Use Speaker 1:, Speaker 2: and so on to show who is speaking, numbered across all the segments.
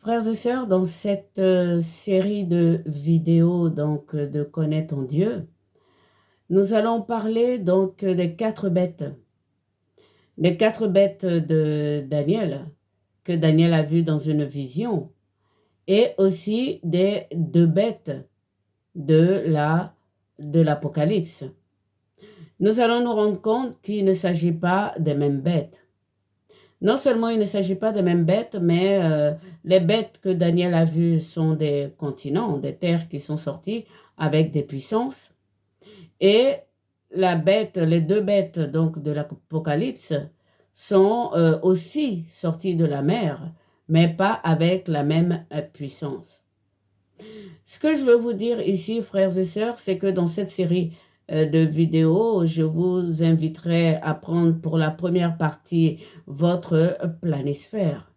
Speaker 1: Frères et sœurs, dans cette série de vidéos de Connaître ton Dieu, nous allons parler des quatre bêtes. Les quatre bêtes de Daniel, que Daniel a vues dans une vision, et aussi des deux bêtes de l'Apocalypse. Nous allons nous rendre compte qu'il ne s'agit pas des mêmes bêtes. Non seulement il ne s'agit pas des mêmes bêtes, mais les bêtes que Daniel a vues sont des continents, des terres qui sont sorties avec des puissances. Et les deux bêtes de l'Apocalypse sont aussi sorties de la mer, mais pas avec la même puissance. Ce que je veux vous dire ici, frères et sœurs, c'est que dans cette série de vidéos, je vous inviterai à prendre pour la première partie votre planisphère,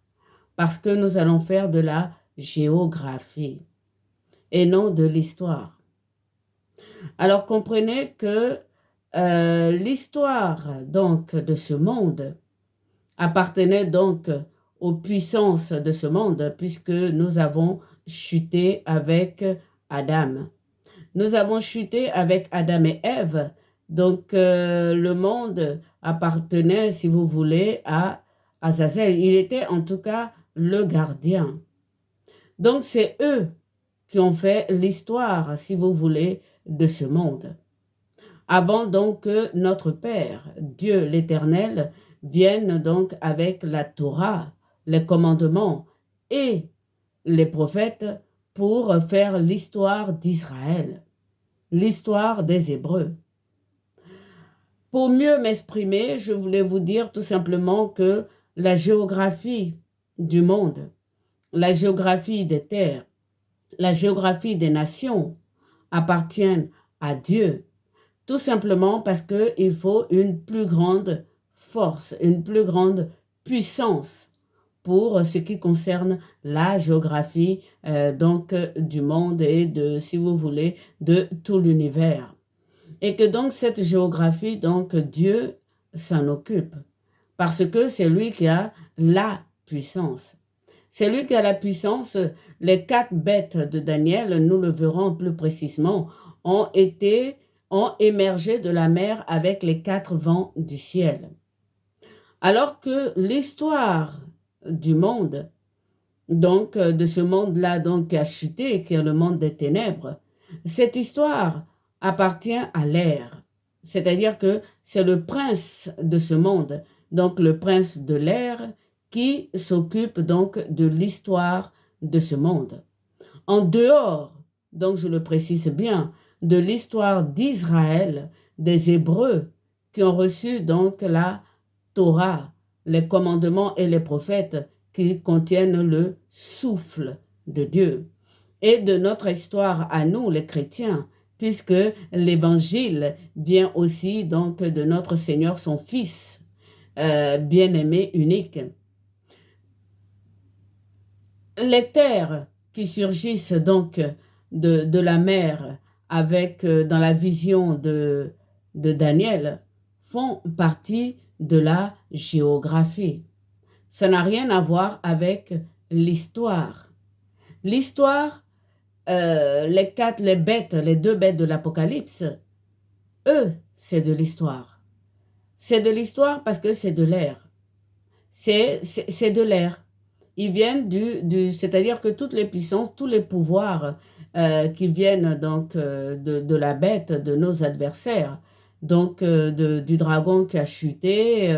Speaker 1: parce que nous allons faire de la géographie et non de l'histoire. Alors comprenez que l'histoire de ce monde appartenait donc aux puissances de ce monde, puisque nous avons chuté avec Adam. Nous avons chuté avec Adam et Ève, donc le monde appartenait, si vous voulez, à Azazel. Il était en tout cas le gardien. Donc c'est eux qui ont fait l'histoire, si vous voulez, de ce monde. Avant donc que notre Père, Dieu l'Éternel, vienne donc avec la Torah, les commandements et les prophètes pour faire l'histoire d'Israël, l'histoire des Hébreux. Pour mieux m'exprimer, je voulais vous dire tout simplement que la géographie du monde, la géographie des terres, la géographie des nations appartiennent à Dieu, tout simplement parce qu'il faut une plus grande force, une plus grande puissance pour ce qui concerne la géographie du monde et si vous voulez, de tout l'univers. Et que donc cette géographie, Dieu s'en occupe, parce que c'est lui qui a la puissance. C'est lui qui a la puissance. Les quatre bêtes de Daniel, nous le verrons plus précisément, ont émergé de la mer avec les quatre vents du ciel. Alors que l'histoire du monde, de ce monde-là qui a chuté, qui est le monde des ténèbres, cette histoire appartient à l'air. C'est-à-dire que c'est le prince de ce monde, donc le prince de l'air, qui s'occupe donc de l'histoire de ce monde. En dehors, donc je le précise bien, de l'histoire d'Israël, des Hébreux qui ont reçu donc la Torah, les commandements et les prophètes qui contiennent le souffle de Dieu. Et de notre histoire à nous, les chrétiens, puisque l'évangile vient aussi donc de notre Seigneur, son Fils, bien-aimé, unique. Les terres qui surgissent donc de la mer avec dans la vision de Daniel font partie de la géographie. Ça n'a rien à voir avec l'histoire. L'histoire, les deux bêtes de l'Apocalypse, eux, c'est de l'histoire. C'est de l'histoire parce que c'est de l'air. C'est de l'air. Ils viennent c'est-à-dire que toutes les puissances, tous les pouvoirs qui viennent de la bête, de nos adversaires, du dragon qui a chuté,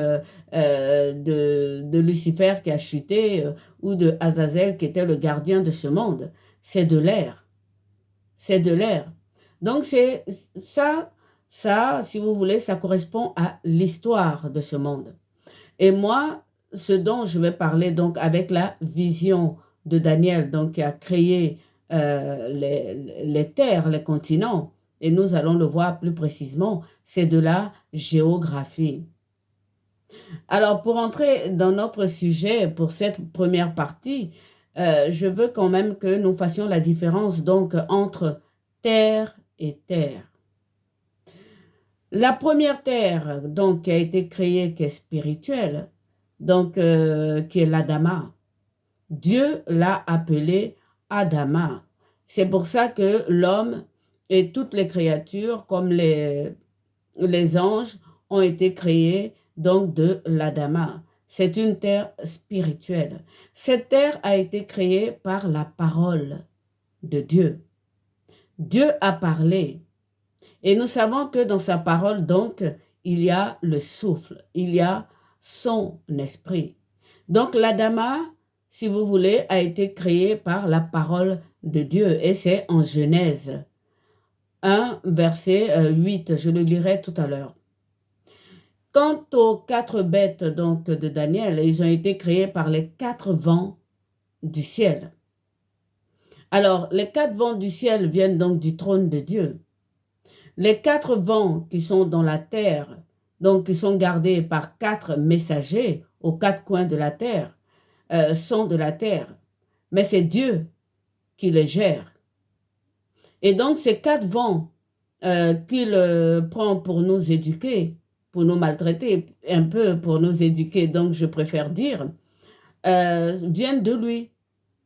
Speaker 1: de Lucifer qui a chuté, ou de Azazel qui était le gardien de ce monde, c'est de l'air. C'est de l'air. Donc c'est ça, si vous voulez, ça correspond à l'histoire de ce monde. Et moi, ce dont je vais parler avec la vision de Daniel, qui a créé les terres, les continents, et nous allons le voir plus précisément, c'est de la géographie. Alors, pour entrer dans notre sujet, pour cette première partie, je veux quand même que nous fassions la différence entre terre et terre. La première terre, qui a été créée, qui est spirituelle, qui est l'Adama. Dieu l'a appelé Adama. C'est pour ça que l'homme et toutes les créatures, comme les anges, ont été créés donc de l'Adama. C'est une terre spirituelle. Cette terre a été créée par la parole de Dieu. Dieu a parlé. Et nous savons que dans sa parole, donc, il y a le souffle, il y a son esprit. Donc l'Adama, si vous voulez, a été créé par la parole de Dieu. Et c'est en Genèse 1, verset 8. Je le lirai tout à l'heure. Quant aux 4 bêtes donc, de Daniel, ils ont été créés par les 4 vents du ciel. Alors, les 4 vents du ciel viennent donc du trône de Dieu. Les 4 vents qui sont dans la terre, donc qui sont gardés par 4 messagers aux 4 coins de la terre, sont de la terre. Mais c'est Dieu qui les gère. Et donc, ces 4 vents qu'il prend pour nous éduquer, pour nous maltraiter, un peu pour nous éduquer, donc je préfère dire, viennent de lui.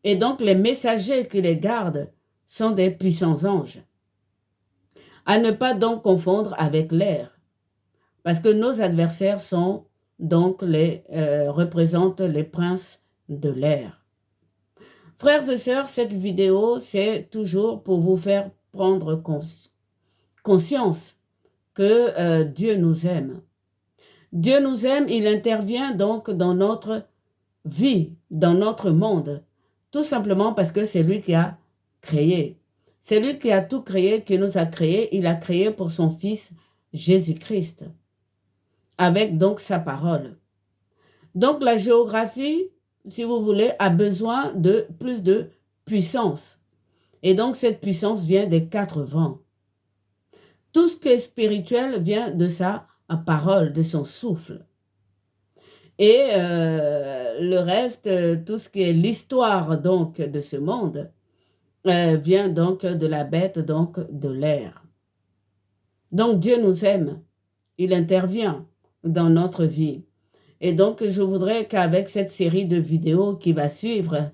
Speaker 1: Et donc, les messagers qui les gardent sont des puissants anges. À ne pas donc confondre avec l'air. Parce que nos adversaires sont donc représentent les princes de l'air. Frères et sœurs, cette vidéo, c'est toujours pour vous faire prendre conscience que Dieu nous aime. Dieu nous aime, il intervient donc dans notre vie, dans notre monde, tout simplement parce que c'est lui qui a créé. C'est lui qui a tout créé, qui nous a créé. Il a créé pour son Fils Jésus-Christ, avec donc sa parole. Donc la géographie, si vous voulez, a besoin de plus de puissance. Et donc cette puissance vient des 4 vents. Tout ce qui est spirituel vient de sa parole, de son souffle. Et le reste, tout ce qui est l'histoire donc de ce monde, vient donc de la bête, donc de l'air. Donc Dieu nous aime, il intervient dans notre vie. Et donc je voudrais qu'avec cette série de vidéos qui va suivre,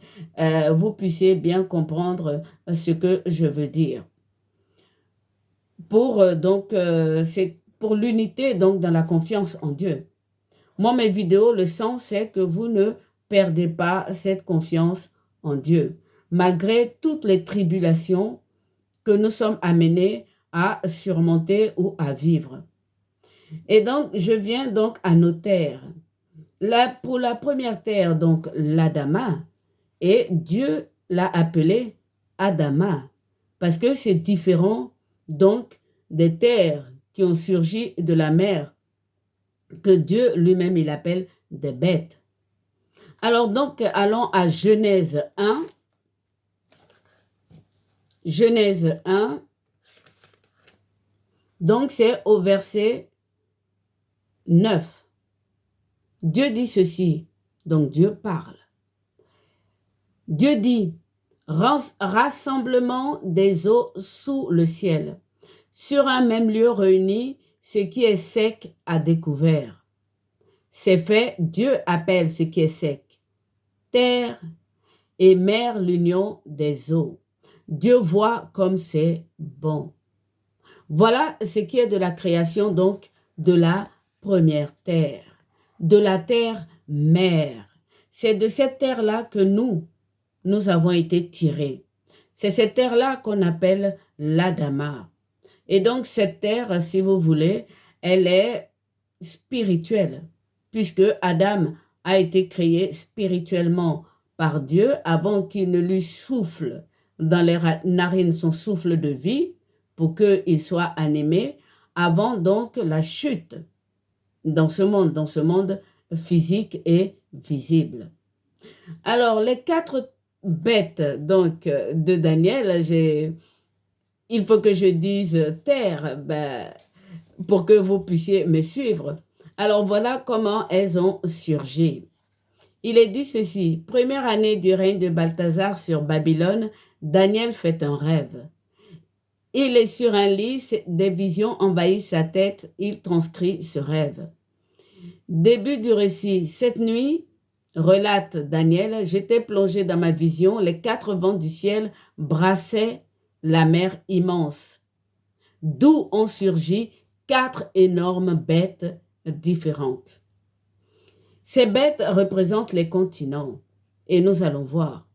Speaker 1: vous puissiez bien comprendre ce que je veux dire. C'est pour l'unité donc dans la confiance en Dieu. Moi, mes vidéos, le sens, c'est que vous ne perdez pas cette confiance en Dieu, malgré toutes les tribulations que nous sommes amenés à surmonter ou à vivre. Et donc, je viens donc à nos terres. Pour la première terre, donc l'Adama, et Dieu l'a appelé Adama, parce que c'est différent donc des terres qui ont surgi de la mer, que Dieu lui-même, il appelle des bêtes. Alors donc, allons à Genèse 1. Genèse 1. Donc, c'est au verset 9. Dieu dit ceci. Donc, Dieu parle. Dieu dit, rassemblement des eaux sous le ciel, sur un même lieu réuni, ce qui est sec à découvert. C'est fait, Dieu appelle ce qui est sec terre et mer l'union des eaux. Dieu voit comme c'est bon. Voilà ce qui est de la création donc de la première terre, de la terre mère. C'est de cette terre-là que nous avons été tirés. C'est cette terre-là qu'on appelle l'Adama. Et donc cette terre, si vous voulez, elle est spirituelle, puisque Adam a été créé spirituellement par Dieu avant qu'il ne lui souffle dans les narines son souffle de vie pour qu'il soit animé, avant donc la chute dans ce monde physique et visible. Alors, les 4 bêtes donc de Daniel, il faut que je dise terre, pour que vous puissiez me suivre. Alors voilà comment elles ont surgi. Il est dit ceci, première année du règne de Balthazar sur Babylone, Daniel fait un rêve. Il est sur un lit, des visions envahissent sa tête, il transcrit ce rêve. Début du récit, cette nuit, relate Daniel, j'étais plongé dans ma vision, les 4 vents du ciel brassaient la mer immense, d'où ont surgi 4 énormes bêtes différentes. Ces bêtes représentent les continents, et nous allons voir.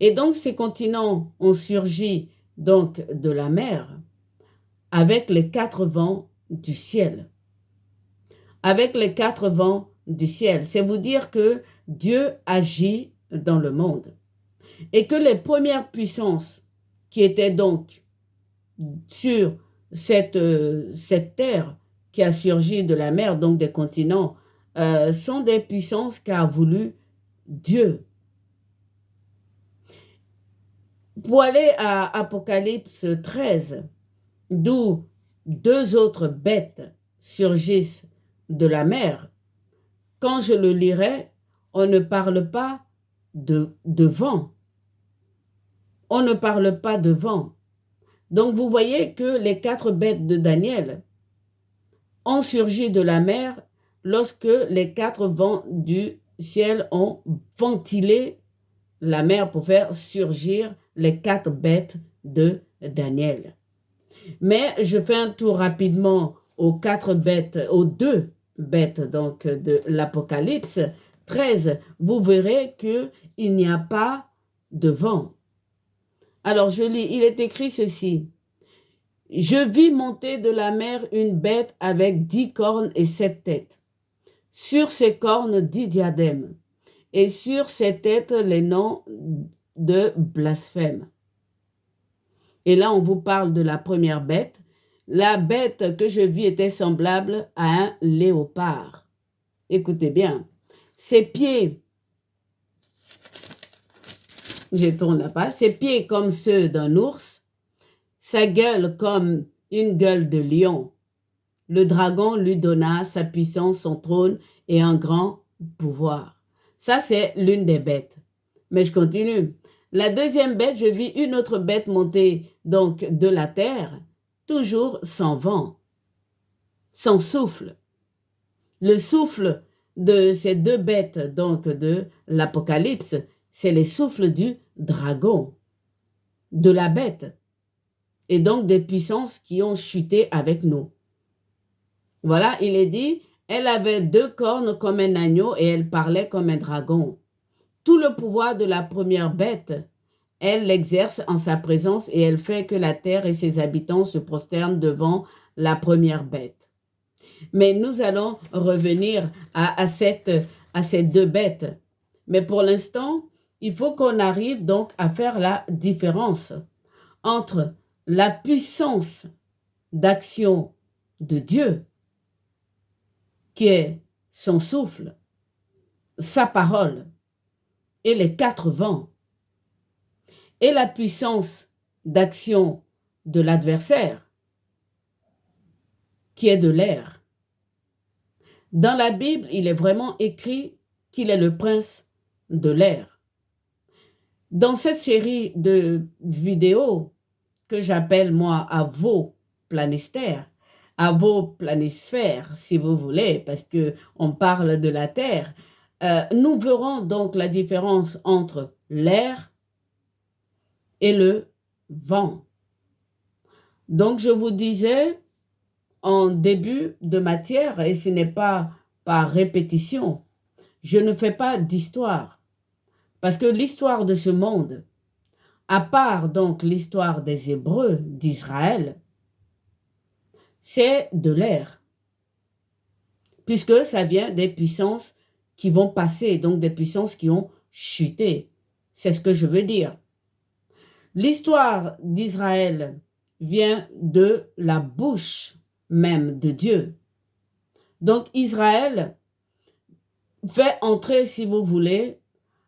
Speaker 1: Et donc ces continents ont surgi donc de la mer avec les 4 vents du ciel. Avec les 4 vents du ciel. C'est vous dire que Dieu agit dans le monde. Et que les premières puissances qui étaient donc sur cette terre qui a surgi de la mer, donc des continents, sont des puissances qu'a voulu Dieu. Pour aller à Apocalypse 13, d'où 2 autres bêtes surgissent de la mer, quand je le lirai, on ne parle pas de vent. On ne parle pas de vent. Donc vous voyez que les 4 bêtes de Daniel ont surgi de la mer lorsque les 4 vents du ciel ont ventilé la mer pour faire surgir les 4 bêtes de Daniel. Mais je fais un tour rapidement aux 2 bêtes donc de l'Apocalypse 13. Vous verrez qu'il n'y a pas de vent. Alors je lis, il est écrit ceci. Je vis monter de la mer une bête avec 10 cornes et 7 têtes. Sur ses cornes 10 diadèmes, et sur ses têtes les noms de blasphème. Et là, on vous parle de la première bête. La bête que je vis était semblable à un léopard. Écoutez bien. Ses pieds, je tourne la page, ses pieds comme ceux d'un ours, sa gueule comme une gueule de lion. Le dragon lui donna sa puissance, son trône et un grand pouvoir. Ça, c'est l'une des bêtes. Mais je continue. La deuxième bête, je vis une autre bête monter donc de la terre, toujours sans vent, sans souffle. Le souffle de ces 2 bêtes donc de l'Apocalypse, c'est les souffles du dragon, de la bête, et donc des puissances qui ont chuté avec nous. Voilà, il est dit, elle avait 2 cornes comme un agneau et elle parlait comme un dragon. Tout le pouvoir de la première bête, elle l'exerce en sa présence et elle fait que la terre et ses habitants se prosternent devant la première bête. Mais nous allons revenir à ces 2 bêtes. Mais pour l'instant, il faut qu'on arrive donc à faire la différence entre la puissance d'action de Dieu, qui est son souffle, sa parole, et les 4 vents, et la puissance d'action de l'adversaire, qui est de l'air. Dans la Bible, il est vraiment écrit qu'il est le prince de l'air. Dans cette série de vidéos que j'appelle moi à vos planisphères, si vous voulez, parce qu'on parle de la Terre, nous verrons donc la différence entre l'air et le vent. Donc je vous disais en début de matière, et ce n'est pas par répétition, je ne fais pas d'histoire, parce que l'histoire de ce monde, à part donc l'histoire des Hébreux d'Israël, c'est de l'air, puisque ça vient des puissances qui vont passer, donc des puissances qui ont chuté. C'est ce que je veux dire. L'histoire d'Israël vient de la bouche même de Dieu. Donc Israël fait entrer, si vous voulez,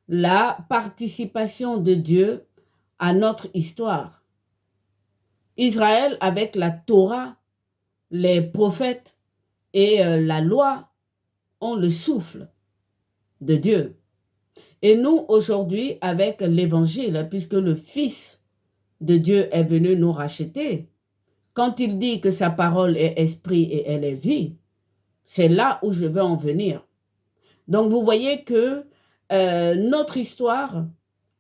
Speaker 1: la participation de Dieu à notre histoire. Israël, avec la Torah, les prophètes et la loi, ont le souffle de Dieu. Et nous, aujourd'hui, avec l'Évangile, puisque le Fils de Dieu est venu nous racheter, quand il dit que sa parole est esprit et elle est vie, c'est là où je veux en venir. Donc, vous voyez que notre histoire,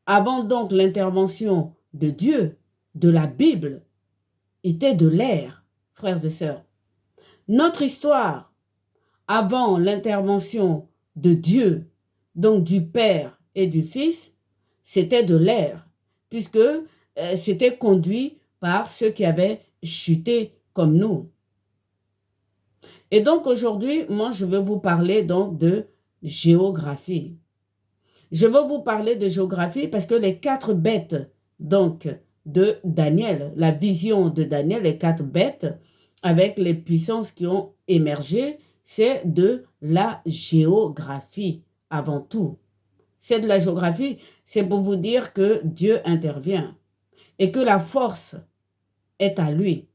Speaker 1: avant donc l'intervention de Dieu, de la Bible, était de l'air, frères et sœurs. Notre histoire, avant l'intervention de Dieu, donc du Père et du Fils, c'était de l'air, puisque c'était conduit par ceux qui avaient chuté comme nous. Et donc aujourd'hui, moi, je veux vous parler donc de géographie. Je veux vous parler de géographie parce que les 4 bêtes donc de Daniel, la vision de Daniel, les 4 bêtes avec les puissances qui ont émergé, c'est de la géographie avant tout. C'est de la géographie, c'est pour vous dire que Dieu intervient et que la force est à lui.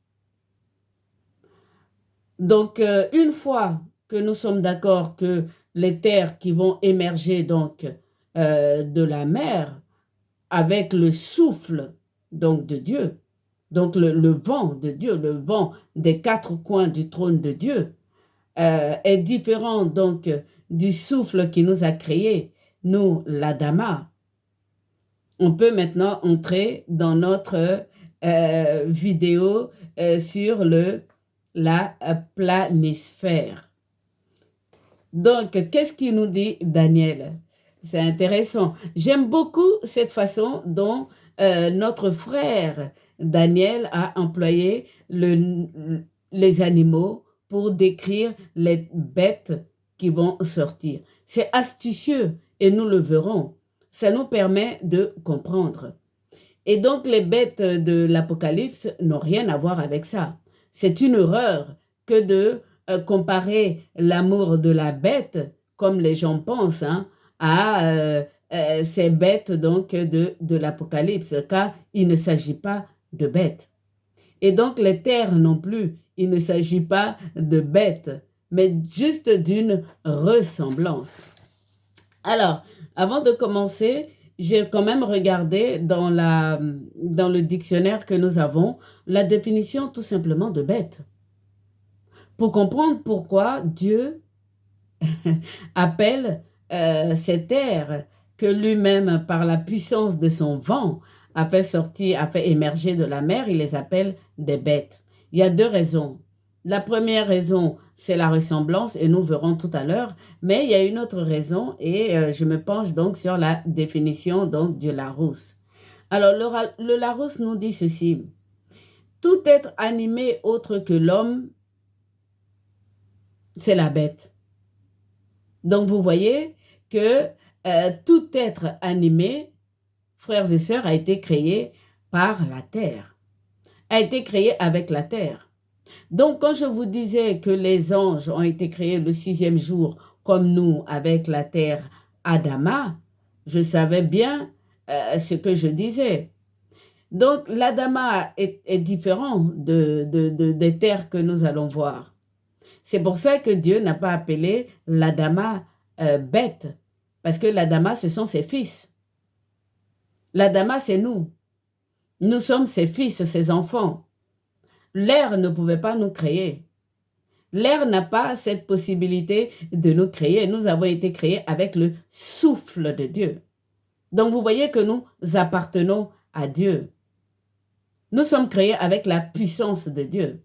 Speaker 1: Donc, une fois que nous sommes d'accord que les terres qui vont émerger donc de la mer avec le souffle donc de Dieu, donc le vent de Dieu, le vent des 4 coins du trône de Dieu est différent donc du souffle qui nous a créés, nous, l'Adama. On peut maintenant entrer dans notre vidéo sur la planisphère. Donc, qu'est-ce qu'il nous dit Daniel? C'est intéressant. J'aime beaucoup cette façon dont notre frère Daniel a employé les animaux pour décrire les bêtes qui vont sortir. C'est astucieux et nous le verrons. Ça nous permet de comprendre. Et donc, les bêtes de l'Apocalypse n'ont rien à voir avec ça. C'est une erreur que de comparer l'amour de la bête, comme les gens pensent, hein, à ces bêtes donc de l'Apocalypse, car il ne s'agit pas de bêtes. Et donc les terres non plus, il ne s'agit pas de bêtes, mais juste d'une ressemblance. Alors, avant de commencer, j'ai quand même regardé dans le dictionnaire que nous avons la définition tout simplement de bête. Pour comprendre pourquoi Dieu appelle ces terres que lui-même, par la puissance de son vent, a fait sortir, a fait émerger de la mer, il les appelle des bêtes. Il y a 2 raisons. La première raison, c'est la ressemblance, et nous verrons tout à l'heure, mais il y a une autre raison, et je me penche donc sur la définition donc, du Larousse. Alors, le Larousse nous dit ceci: tout être animé autre que l'homme, c'est la bête. Donc, vous voyez que tout être animé, frères et sœurs, a été créé par la terre, a été créé avec la terre. Donc, quand je vous disais que les anges ont été créés le 6e jour, comme nous, avec la terre Adama, je savais bien ce que je disais. Donc, l'Adama est différent des terres que nous allons voir. C'est pour ça que Dieu n'a pas appelé l'Adama bête, parce que l'Adama, ce sont ses fils. L'Adama, c'est nous. Nous sommes ses fils, ses enfants. L'air ne pouvait pas nous créer. L'air n'a pas cette possibilité de nous créer. Nous avons été créés avec le souffle de Dieu. Donc vous voyez que nous appartenons à Dieu. Nous sommes créés avec la puissance de Dieu.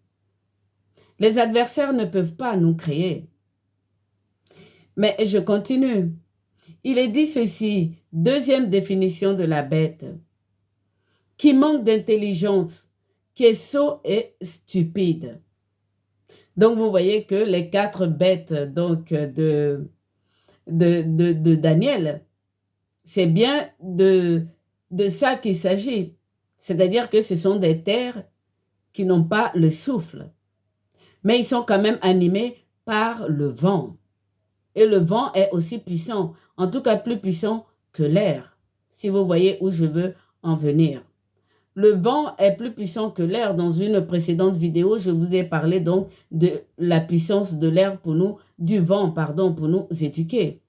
Speaker 1: Les adversaires ne peuvent pas nous créer. Mais je continue. Il est dit ceci, 2e définition de la bête, qui manque d'intelligence, qui est sot et stupide. Donc, vous voyez que les 4 bêtes donc, de Daniel, c'est bien de ça qu'il s'agit. C'est-à-dire que ce sont des terres qui n'ont pas le souffle, mais ils sont quand même animés par le vent. Et le vent est aussi puissant, en tout cas plus puissant que l'air, si vous voyez où je veux en venir. Le vent est plus puissant que l'air. Dans une précédente vidéo, je vous ai parlé donc de la puissance de l'air pour nous, du vent, pardon, pour nous éduquer.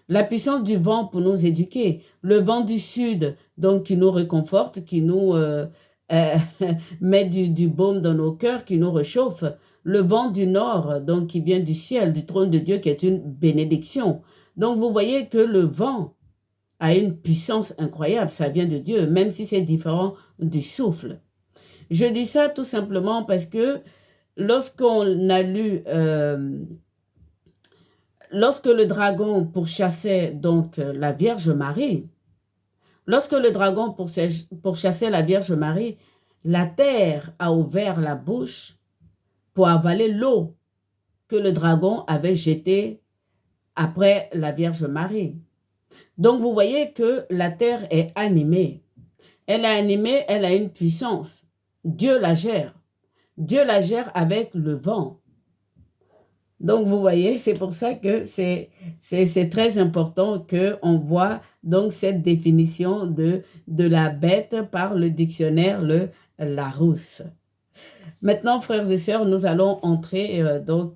Speaker 1: La puissance du vent pour nous éduquer. Le vent du sud, donc qui nous réconforte, qui nous met du baume dans nos cœurs, qui nous réchauffe. Le vent du nord, donc qui vient du ciel, du trône de Dieu, qui est une bénédiction. Donc vous voyez que le vent a une puissance incroyable. Ça vient de Dieu, même si c'est différent du souffle. Je dis ça tout simplement parce que lorsqu'on a lu, lorsque le dragon pourchassait donc la Vierge Marie, lorsque le dragon pourchassait la Vierge Marie, la terre a ouvert la bouche pour avaler l'eau que le dragon avait jetée après la Vierge Marie. Donc vous voyez que la terre est animée. Elle est animée, elle a une puissance. Dieu la gère. Dieu la gère avec le vent. Donc vous voyez, c'est pour ça que c'est très important qu'on voit donc cette définition de la bête par le dictionnaire le Larousse. Maintenant, frères et sœurs, nous allons entrer dans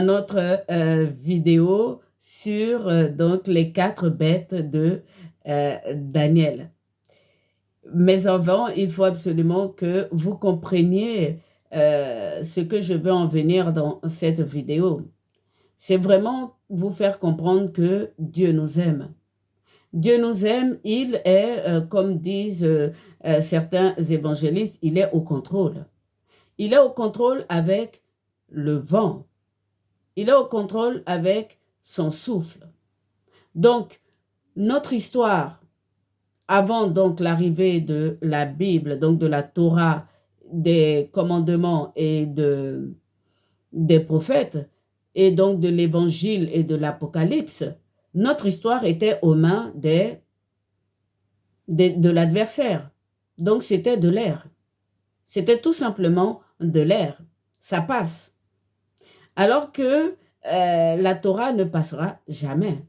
Speaker 1: notre vidéo sur donc les 4 bêtes de Daniel. Mais avant, il faut absolument que vous compreniez ce que je veux en venir dans cette vidéo. C'est vraiment vous faire comprendre que Dieu nous aime. Dieu nous aime, il est, comme disent certains évangélistes, il est au contrôle. Il est au contrôle avec le vent. Il est au contrôle avec son souffle. Donc, notre histoire, avant donc l'arrivée de la Bible, donc de la Torah, des commandements et des prophètes, et donc de l'évangile et de l'Apocalypse, notre histoire était aux mains de l'adversaire. Donc c'était de l'air. C'était tout simplement de l'air. Ça passe. Alors que la Torah ne passera jamais.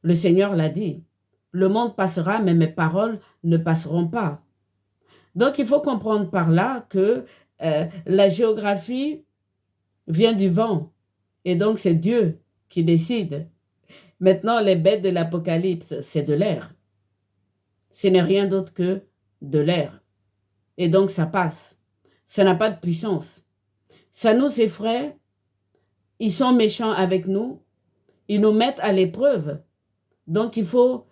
Speaker 1: Le Seigneur l'a dit. Le monde passera, mais mes paroles ne passeront pas. Donc il faut comprendre par là que la géographie vient du vent. Et donc c'est Dieu qui décide. Maintenant, les bêtes de l'Apocalypse, c'est de l'air. Ce n'est rien d'autre que de l'air. Et donc ça passe. Ça n'a pas de puissance. Ça nous effraie. Ils sont méchants avec nous. Ils nous mettent à l'épreuve. Donc il faut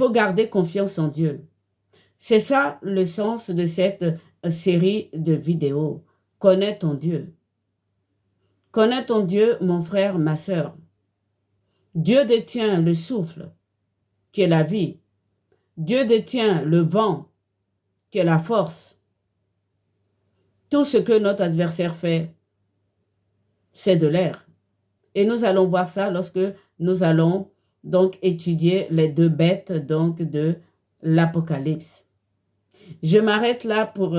Speaker 1: garder confiance en Dieu. C'est ça le sens de cette série de vidéos. Connais ton Dieu. Connais ton Dieu, mon frère, ma sœur. Dieu détient le souffle, qui est la vie. Dieu détient le vent, qui est la force. Tout ce que notre adversaire fait, c'est de l'air. Et nous allons voir ça lorsque nous allons donc étudier les 2 bêtes donc de l'Apocalypse. Je m'arrête là pour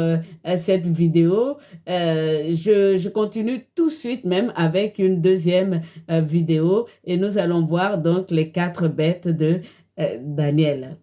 Speaker 1: cette vidéo. Je continue tout de suite même avec une deuxième vidéo et nous allons voir donc les 4 bêtes de Daniel.